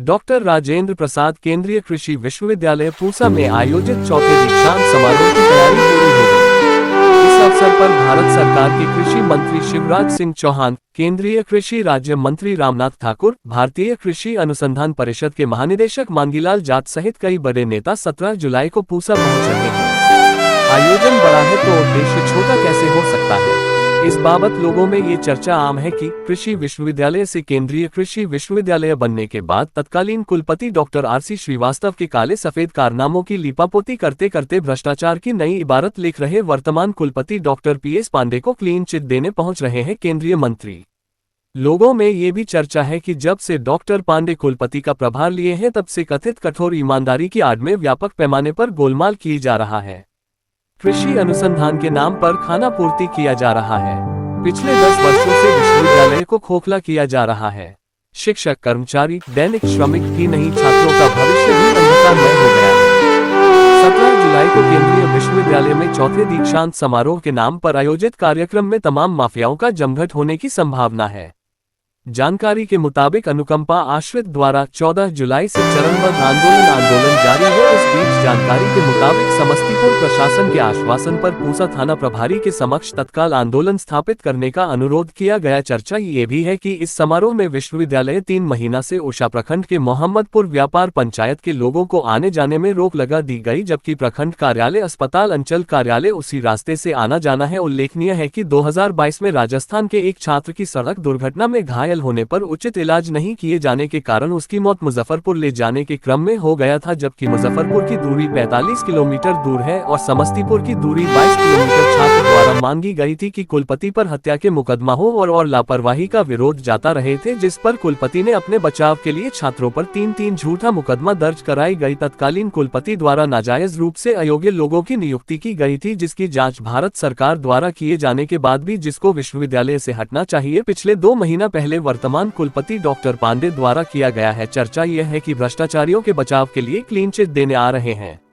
Doctor Rajendra Prasad केंद्रीय कृषि विश्वविद्यालय पूसा में आयोजित चौथे दीक्षांत समारोह की तैयारी पूरी हो गई। इस अवसर पर भारत सरकार के कृषि मंत्री शिवराज सिंह चौहान, केंद्रीय कृषि राज्य मंत्री रामनाथ ठाकुर, भारतीय कृषि अनुसंधान परिषद के महानिदेशक मांगीलाल जाट सहित कई बड़े नेता 17 जुलाई को पूसा पहुंच रहे हैं। आयोजन बड़ा है तो उद्देश्य छोटा कैसे हो सकता है? इस बाबत लोगों में ये चर्चा आम है कि कृषि विश्वविद्यालय से केंद्रीय कृषि विश्वविद्यालय बनने के बाद तत्कालीन कुलपति डॉक्टर आरसी श्रीवास्तव के काले सफेद कारनामों की लीपापोती करते करते भ्रष्टाचार की नई इबारत लिख रहे वर्तमान कुलपति डॉक्टर PS पांडे को क्लीन चिट देने पहुंच रहे हैं केंद्रीय मंत्री। लोगों में ये भी चर्चा है कि जब से डॉक्टर पांडे कुलपति का प्रभार लिए हैं तब से कथित कठोर ईमानदारी की आड़ में व्यापक पैमाने पर गोलमाल की जा रहा है। कृषि अनुसंधान के नाम पर खाना पूर्ति किया जा रहा है। पिछले 10 वर्षों से विश्वविद्यालय को खोखला किया जा रहा है। शिक्षक, कर्मचारी, दैनिक श्रमिक ही नहीं, छात्रों का भविष्य भी अंधकारमय हो गया है। 17 जुलाई को केंद्रीय विश्वविद्यालय में चौथे दीक्षांत समारोह के नाम पर आयोजित कार्यक्रम में तमाम माफियाओं का जमघट होने की संभावना है। जानकारी के मुताबिक अनुकंपा आश्रित द्वारा 14 जुलाई से चरणबद्ध आंदोलन जारी है। इस बीच जानकारी के मुताबिक समस्तीपुर प्रशासन के आश्वासन पर पूसा थाना प्रभारी के समक्ष तत्काल आंदोलन स्थापित करने का अनुरोध किया गया। चर्चा ये भी है कि इस समारोह में विश्वविद्यालय 3 महीना से उषा प्रखंड के मोहम्मदपुर व्यापार पंचायत के लोगों को आने जाने में रोक लगा दी गई, जबकि प्रखंड कार्यालय, अस्पताल, अंचल कार्यालय उसी रास्ते से आना जाना है। उल्लेखनीय है कि 2022 में राजस्थान के एक छात्र की सड़क दुर्घटना में घायल होने पर उचित इलाज नहीं किए जाने के कारण उसकी मौत मुजफ्फरपुर ले जाने के क्रम में हो गया था, जबकि मुजफ्फरपुर की दूरी 45 किलोमीटर दूर है और समस्तीपुर की दूरी 22 किलोमीटर। छात्र द्वारा मांगी गई थी कि कुलपति पर हत्या के मुकदमा हो और लापरवाही का विरोध जाता रहे थे, जिस पर कुलपति ने अपने बचाव के लिए छात्रों पर 3 झूठा मुकदमा दर्ज कराई गई। तत्कालीन कुलपति द्वारा नाजायज रूप से अयोग्य लोगों की नियुक्ति की गई थी, जिसकी जांच भारत सरकार द्वारा किए जाने के बाद भी जिसको विश्वविद्यालय से हटना चाहिए, पिछले 2 महीना पहले वर्तमान कुलपति डॉक्टर पांडे द्वारा किया गया है। चर्चा यह है कि भ्रष्टाचारियों के बचाव के लिए क्लीन चिट देने आ रहे हैं।